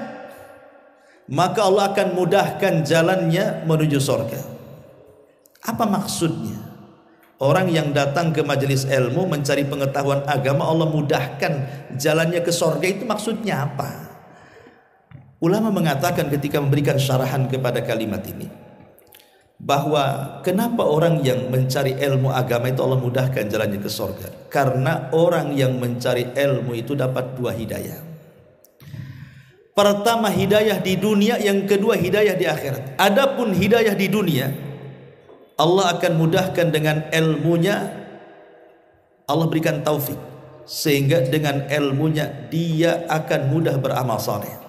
maka Allah akan mudahkan jalannya menuju surga. Apa maksudnya? Orang yang datang ke majelis ilmu mencari pengetahuan agama, Allah mudahkan jalannya ke surga, itu maksudnya apa? Ulama mengatakan ketika memberikan syarahan kepada kalimat ini, bahwa kenapa orang yang mencari ilmu agama itu Allah mudahkan jalannya ke surga? Karena orang yang mencari ilmu itu dapat dua hidayah. Pertama hidayah di dunia, yang kedua hidayah di akhirat. Adapun hidayah di dunia, Allah akan mudahkan dengan ilmunya, Allah berikan taufik, sehingga dengan ilmunya dia akan mudah beramal saleh.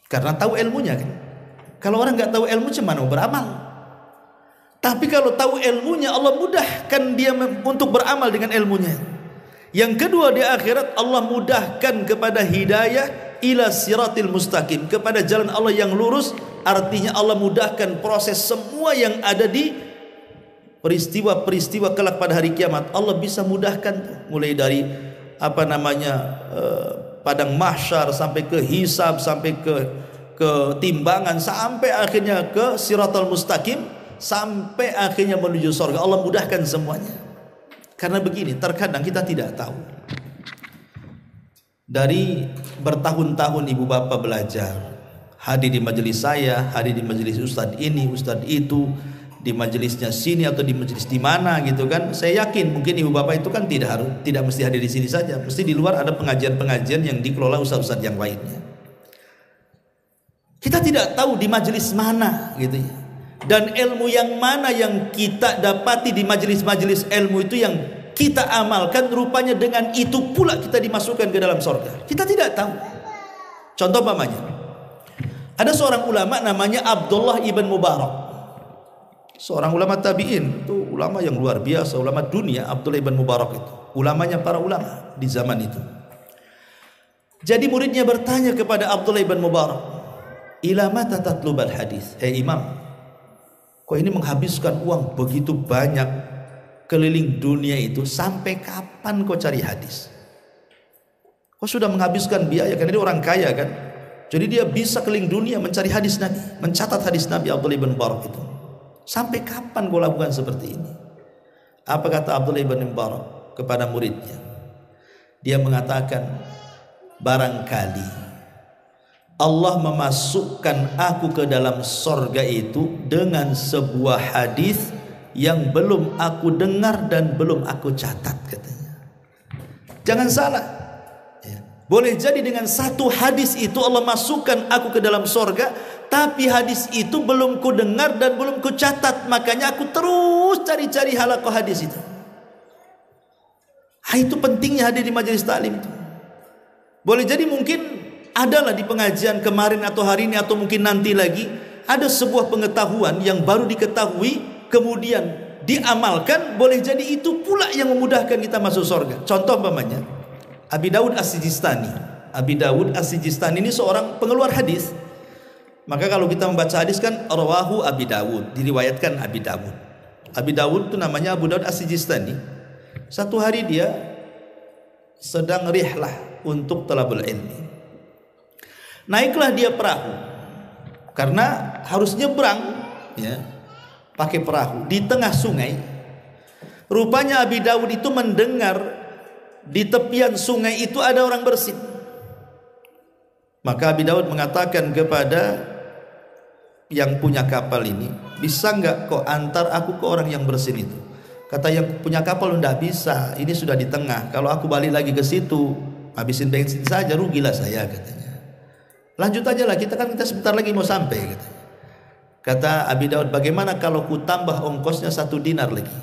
Karena tahu ilmunya kan. Kalau orang nggak tahu ilmu, cuma mau beramal. Tapi kalau tahu ilmunya, Allah mudahkan dia untuk beramal dengan ilmunya. Yang kedua di akhirat, Allah mudahkan kepada hidayah ila siratil mustaqim, kepada jalan Allah yang lurus. Artinya Allah mudahkan proses semua yang ada di peristiwa-peristiwa kelak pada hari kiamat. Allah bisa mudahkan, mulai dari padang mahsyar, sampai ke hisab, sampai ke timbangan, sampai akhirnya ke siratal mustaqim, sampai akhirnya menuju surga. Allah mudahkan semuanya. Karena begini, terkadang kita tidak tahu. Dari bertahun-tahun ibu bapak belajar, hadir di majelis saya, hadir di majelis ustadz ini, ustadz itu, di majelisnya sini atau di majelis di mana gitu kan. Saya yakin mungkin ibu bapak itu kan tidak mesti hadir di sini saja, mesti di luar ada pengajian-pengajian yang dikelola ustadz-ustadz yang lainnya. Kita tidak tahu di majelis mana gitu ya. Dan ilmu yang mana yang kita dapati di majelis-majelis ilmu itu yang kita amalkan, rupanya dengan itu pula kita dimasukkan ke dalam surga. Kita tidak tahu. Contoh umpamanya, ada seorang ulama namanya Abdullah ibn Mubarak, seorang ulama tabi'in, itu ulama yang luar biasa, ulama dunia. Abdullah ibn Mubarak itu ulamanya para ulama di zaman itu. Jadi muridnya bertanya kepada Abdullah ibn Mubarak, ila mata tatlubal hadis, imam, kok ini menghabiskan uang begitu banyak keliling dunia itu, sampai kapan kau cari hadis? Kau sudah menghabiskan biaya, karena dia orang kaya kan, jadi dia bisa keliling dunia mencari hadis Nabi, mencatat hadis Nabi. Abdullah ibn Mubarak itu, sampai kapan kau lakukan seperti ini? Apa kata Abdullah ibn Mubarak kepada muridnya? Dia mengatakan, barangkali Allah memasukkan aku ke dalam sorga itu dengan sebuah hadis yang belum aku dengar dan belum aku catat, katanya. Jangan salah, boleh jadi dengan satu hadis itu Allah masukkan aku ke dalam sorga, tapi hadis itu belum ku dengar dan belum ku catat, makanya aku terus cari-cari halaqah hadis itu. Itu pentingnya hadir di majelis taklim itu. Boleh jadi mungkin adalah di pengajian kemarin atau hari ini atau mungkin nanti lagi ada sebuah pengetahuan yang baru diketahui kemudian diamalkan, boleh jadi itu pula yang memudahkan kita masuk surga. Contoh umpamanya Abi Dawud As-Sijistani. Abi Dawud As-Sijistani ini seorang pengeluar hadis. Maka kalau kita membaca hadis kan rawahu Abi Dawud, diriwayatkan Abi Dawud. Abi Dawud itu namanya Abu Dawud As-Sijistani. Satu hari dia sedang rihlah untuk talabul ilmi. Naiklah dia perahu karena harus nyebrang, ya, pakai perahu di tengah sungai. Rupanya Abi Dawud itu mendengar di tepian sungai itu ada orang bersin. Maka Abi Dawud mengatakan kepada yang punya kapal ini, bisa nggak kau antar aku ke orang yang bersin itu? Kata yang punya kapal, enggak bisa, ini sudah di tengah, kalau aku balik lagi ke situ habisin bensin saja, rugilah saya, katanya. Lanjut aja lah, kita sebentar lagi mau sampai, katanya. Kata Abi Dawud, bagaimana kalau ku tambah ongkosnya 1 dinar lagi?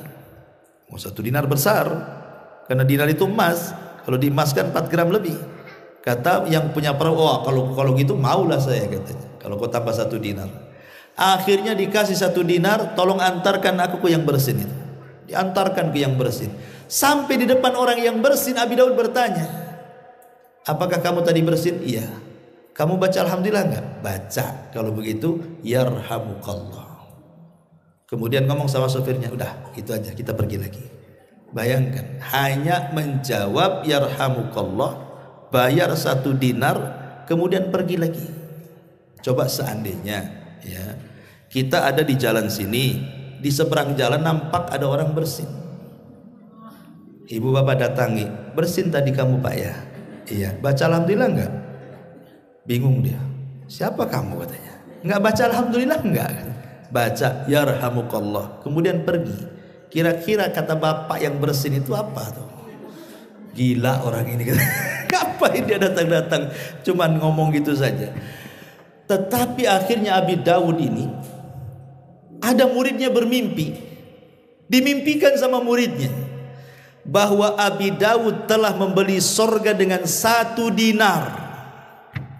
Oh, 1 dinar besar, karena dinar itu emas, kalau diemaskan 4 gram lebih. Kata yang punya perahu, oh kalau gitu maulah saya, katanya, kalau kau tambah 1 dinar. Akhirnya dikasih 1 dinar, tolong antarkan aku ke yang bersin itu. Diantarkan ke yang bersin. Sampai di depan orang yang bersin, Abi Dawud bertanya, apakah kamu tadi bersin? Iya. Kamu baca alhamdulillah enggak? Baca. Kalau begitu, yarhamukallah. Kemudian ngomong sama sopirnya, udah itu aja, kita pergi lagi. Bayangkan, hanya menjawab yarhamukallah, bayar 1 dinar, kemudian pergi lagi. Coba seandainya, ya, kita ada di jalan sini, di seberang jalan nampak ada orang bersin. Ibu bapak datangi, bersin tadi kamu pak ya? Iya. Baca alhamdulillah enggak? Bingung dia. Siapa kamu, katanya? Enggak baca alhamdulillah enggak? Baca yarhamukallah, kemudian pergi. Kira-kira kata bapak yang bersin itu apa tuh? Gila orang ini. Ngapain dia datang-datang cuman ngomong gitu saja. Tetapi akhirnya Abi Dawud ini, ada muridnya bermimpi, dimimpikan sama muridnya bahwa Abi Dawud telah membeli sorga dengan 1 dinar.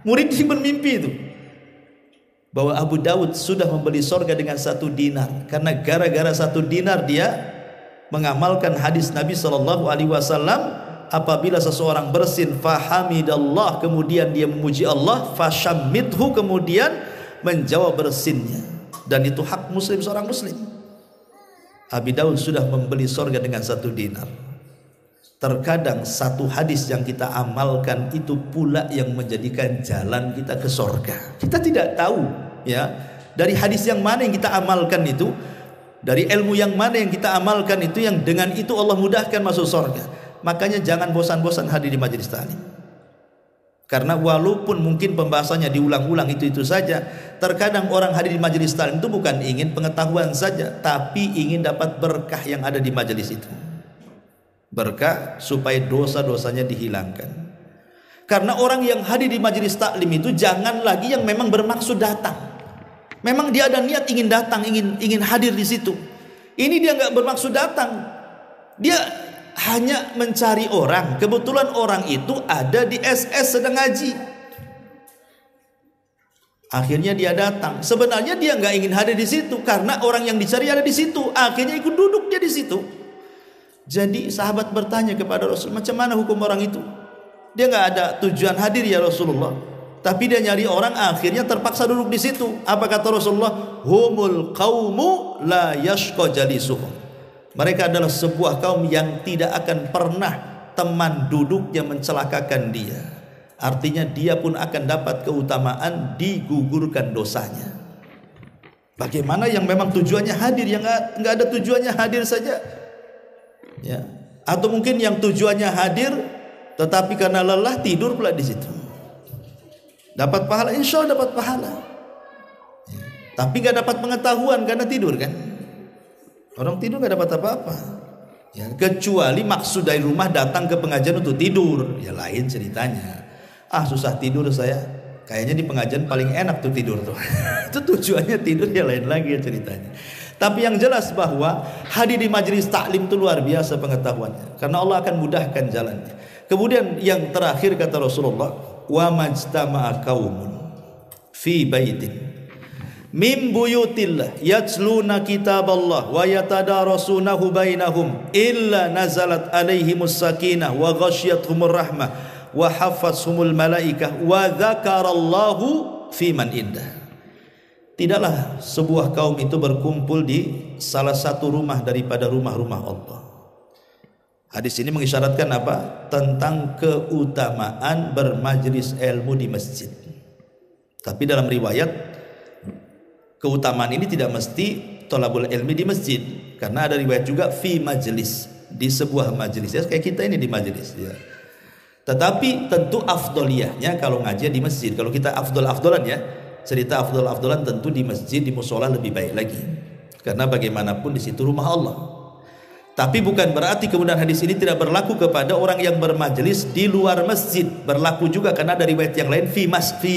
Murid bermimpi itu bahwa Abu Dawud sudah membeli sorga dengan 1 dinar, karena gara-gara 1 dinar dia mengamalkan hadis Nabi SAW. Apabila seseorang bersin fahamidallah, kemudian dia memuji Allah, fashammidhu, kemudian menjawab bersinnya. Dan itu hak muslim, seorang muslim. Abi Dawud sudah membeli sorga dengan 1 dinar. Terkadang satu hadis yang kita amalkan itu pula yang menjadikan jalan kita ke sorga. Kita tidak tahu, ya, dari hadis yang mana yang kita amalkan itu, dari ilmu yang mana yang kita amalkan itu, yang dengan itu Allah mudahkan masuk sorga. Makanya jangan bosan-bosan hadir di majelis taklim. Karena walaupun mungkin pembahasannya diulang-ulang itu saja, terkadang orang hadir di majelis taklim itu bukan ingin pengetahuan saja, tapi ingin dapat berkah yang ada di majelis itu. Berkah supaya dosa-dosanya dihilangkan. Karena orang yang hadir di majelis taklim itu jangan lagi yang memang bermaksud datang. Memang dia ada niat ingin datang, ingin hadir di situ. Ini dia nggak bermaksud datang. Dia hanya mencari orang. Kebetulan orang itu ada di SS sedang ngaji. Akhirnya dia datang. Sebenarnya dia nggak ingin hadir di situ, karena orang yang dicari ada di situ. Akhirnya ikut duduk dia di situ. Jadi sahabat bertanya kepada Rasul, macam mana hukum orang itu? Dia nggak ada tujuan hadir ya Rasulullah, tapi dia nyari orang, akhirnya terpaksa duduk di situ. Apa kata Rasulullah? Humul qaumu la yashqa jalisuhum. Mereka adalah sebuah kaum yang tidak akan pernah teman duduknya mencelakakan dia. Artinya dia pun akan dapat keutamaan, digugurkan dosanya. Bagaimana yang memang tujuannya hadir, yang nggak ada tujuannya hadir saja, ya? Atau mungkin yang tujuannya hadir tetapi karena lelah tidur pula di situ. Dapat pahala, insya Allah dapat pahala. Tapi nggak dapat pengetahuan karena tidur kan. Orang tidur nggak dapat apa-apa. Ya, kecuali maksud dari rumah datang ke pengajian untuk tidur, ya lain ceritanya. Susah tidur saya, kayaknya di pengajian paling enak tuh tidur tuh. Itu tujuannya tidur, ya lain lagi ya ceritanya. Tapi yang jelas bahwa hadir di majelis taklim itu luar biasa pengetahuannya, karena Allah akan mudahkan jalannya. Kemudian yang terakhir kata Rasulullah, wa majtama'a qaumun fi baitin min buyutillah yatluna kitaballah wa yatadarasunahu bainahum illa nazalat alaihimus sakinah wa ghasyiyatuhumur rahmah wa hafathumul malaikah wa dzakarallahu fi man indah. Tidaklah sebuah kaum itu berkumpul di salah satu rumah daripada rumah-rumah Allah. Hadis ini mengisyaratkan apa? Tentang keutamaan bermajlis ilmu di masjid. Tapi dalam riwayat keutamaan ini tidak mesti thalabul ilmi di masjid, karena ada riwayat juga fi majlis, di sebuah majlis, ya kayak kita ini di majlis ya. Tetapi tentu afdoliyahnya kalau ngaji di masjid. Kalau kita afdolan ya, cerita afdolan tentu di masjid, di musola lebih baik lagi, karena bagaimanapun di situ rumah Allah. Tapi bukan berarti kemudian hadis ini tidak berlaku kepada orang yang bermajlis di luar masjid. Berlaku juga, karena ada riwayat yang lain fi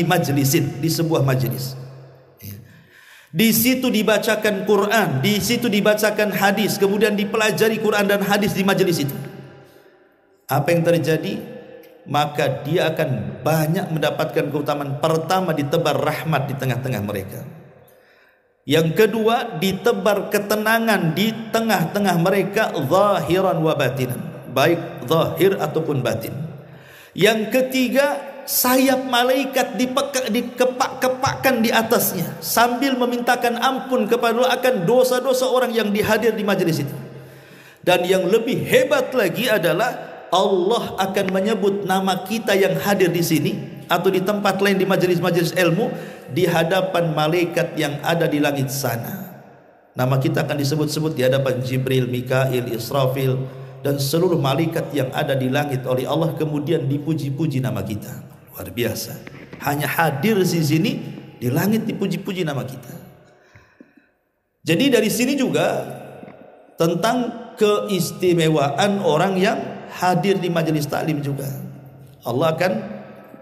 majlisin, di sebuah majlis. Di situ dibacakan Quran, di situ dibacakan hadis, kemudian dipelajari Quran dan hadis di majelis itu. Apa yang terjadi? Maka dia akan banyak mendapatkan keutamaan. Pertama, ditebar rahmat di tengah-tengah mereka. Yang kedua, ditebar ketenangan di tengah-tengah mereka, zahiran wa batinan, baik zahir ataupun batin. Yang ketiga, sayap malaikat dikepak-kepakkan di atasnya sambil memintakan ampun kepada Allah akan dosa-dosa orang yang dihadir di majelis itu. Dan yang lebih hebat lagi adalah Allah akan menyebut nama kita yang hadir di sini atau di tempat lain di majelis-majelis ilmu di hadapan malaikat yang ada di langit sana. Nama kita akan disebut-sebut di hadapan Jibril, Mikail, Israfil dan seluruh malaikat yang ada di langit oleh Allah, kemudian dipuji-puji nama kita. Luar biasa. Hanya hadir di sini di langit dipuji-puji nama kita. Jadi dari sini juga tentang keistimewaan orang yang hadir di majelis taklim juga. Allah akan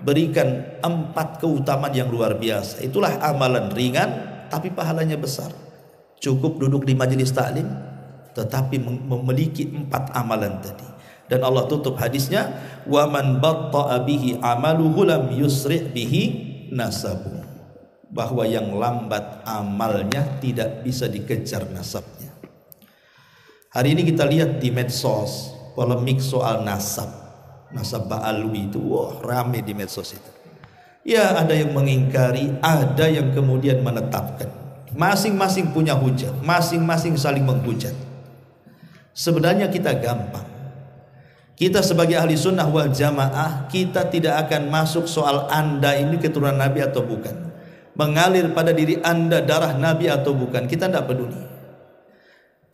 berikan 4 keutamaan yang luar biasa. Itulah amalan ringan tapi pahalanya besar. Cukup duduk di majelis taklim tetapi memiliki 4 amalan tadi. Dan Allah tutup hadisnya, wa man batta'a bihi amaluhu lam yusri' bihi nasabu. Bahwa yang lambat amalnya tidak bisa dikejar nasabnya. Hari ini kita lihat di medsos polemik soal nasab Ba'alwi itu, wah rame di medsos itu. Ya, ada yang mengingkari, ada yang kemudian menetapkan. Masing-masing punya hujah, masing-masing saling menghujat. Sebenarnya kita gampang. Kita sebagai ahli sunnah wal jamaah, kita tidak akan masuk soal anda ini keturunan Nabi atau bukan, mengalir pada diri anda darah Nabi atau bukan, kita tidak peduli.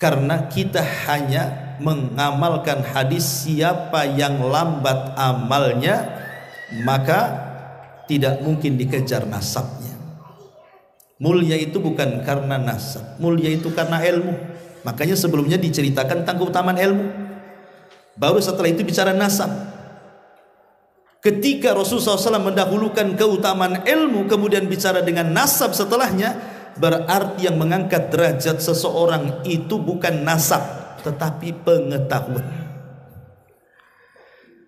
Karena kita hanya mengamalkan hadis, siapa yang lambat amalnya maka tidak mungkin dikejar nasabnya. Mulia itu bukan karena nasab, mulia itu karena ilmu. Makanya sebelumnya diceritakan tentang keutamaan ilmu, baru setelah itu bicara nasab. Ketika Rasulullah SAW mendahulukan keutamaan ilmu kemudian bicara dengan nasab setelahnya, berarti yang mengangkat derajat seseorang itu bukan nasab tetapi pengetahuan.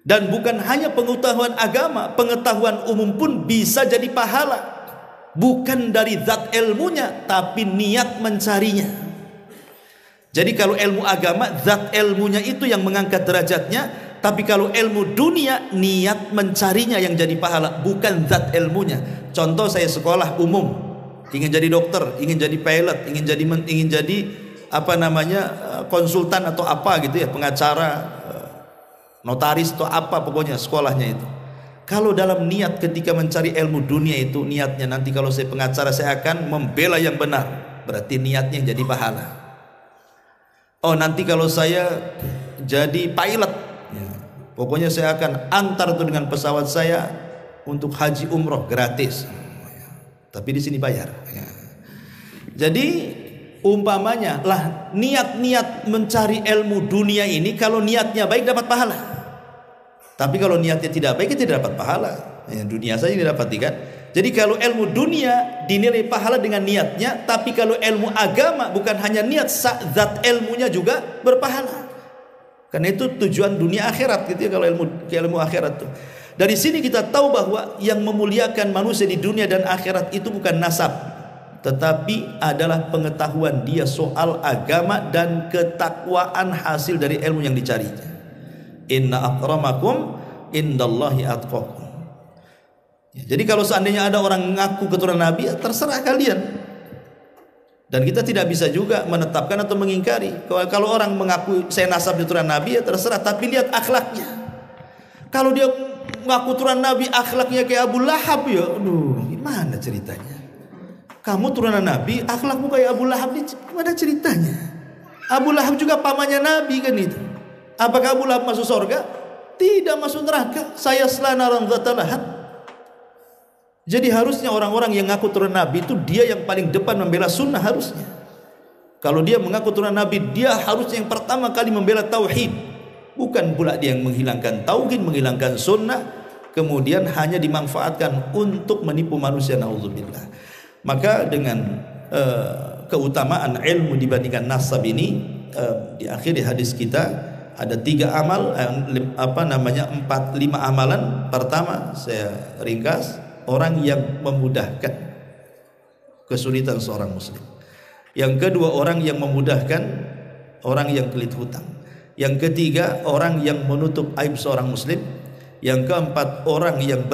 Dan bukan hanya pengetahuan agama, pengetahuan umum pun bisa jadi pahala. Bukan dari zat ilmunya tapi niat mencarinya. Jadi kalau ilmu agama, zat ilmunya itu yang mengangkat derajatnya, tapi kalau ilmu dunia, niat mencarinya yang jadi pahala, bukan zat ilmunya. Contoh, saya sekolah umum, ingin jadi dokter, ingin jadi pilot, ingin jadi konsultan atau apa gitu ya, pengacara, notaris atau apa pokoknya sekolahnya itu. Kalau dalam niat ketika mencari ilmu dunia itu, niatnya nanti kalau saya pengacara saya akan membela yang benar, berarti niatnya jadi pahala. Oh, nanti kalau saya jadi pilot, ya, Pokoknya saya akan antar tuh dengan pesawat saya untuk haji umroh gratis. Tapi di sini bayar. Ya. Jadi umpamanya lah niat-niat mencari ilmu dunia ini, kalau niatnya baik dapat pahala. Tapi kalau niatnya tidak baik tidak dapat pahala. Ya, dunia saja didapat kan. Jadi kalau ilmu dunia dinilai pahala dengan niatnya, tapi kalau ilmu agama bukan hanya niat, zat ilmunya juga berpahala. Karena itu tujuan dunia akhirat gitu ya, kalau ilmu akhirat tuh. Dari sini kita tahu bahwa yang memuliakan manusia di dunia dan akhirat itu bukan nasab, tetapi adalah pengetahuan dia soal agama dan ketakwaan hasil dari ilmu yang dicarinya. Inna akramakum indallahi atqakum. Jadi kalau seandainya ada orang mengaku keturunan Nabi, ya terserah kalian. Dan kita tidak bisa juga menetapkan atau mengingkari. Kalau orang mengaku saya nasab keturunan Nabi, ya terserah. Tapi lihat akhlaknya. Kalau dia mengaku keturunan Nabi, akhlaknya kayak Abu Lahab, ya aduh, gimana ceritanya? Kamu turunan Nabi, akhlakmu kayak Abu Lahab, gimana ceritanya? Abu Lahab juga pamannya Nabi kan itu. Apakah Abu Lahab masuk surga? Tidak masuk neraka. Saya selanaran dzata lahab. Jadi harusnya orang-orang yang ngaku turunan Nabi itu dia yang paling depan membela sunnah harusnya. Kalau dia mengaku turunan Nabi, dia harusnya yang pertama kali membela tauhid. Bukan pula dia yang menghilangkan tauhid, menghilangkan sunnah, kemudian hanya dimanfaatkan untuk menipu manusia, naudzubillah. Maka dengan keutamaan ilmu dibandingkan nasab ini, di akhir hadis kita ada 3 amal, 5 amalan. Pertama saya ringkas, orang yang memudahkan kesulitan seorang muslim. Yang kedua, orang yang memudahkan orang yang pelit hutang. Yang ketiga, orang yang menutup aib seorang muslim. Yang keempat, orang yang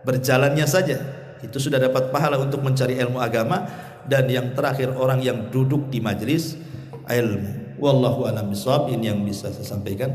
berjalannya saja itu sudah dapat pahala untuk mencari ilmu agama. Dan yang terakhir, orang yang duduk di majelis ilmu. Wallahu a'lam bishawab. Ini yang bisa saya sampaikan.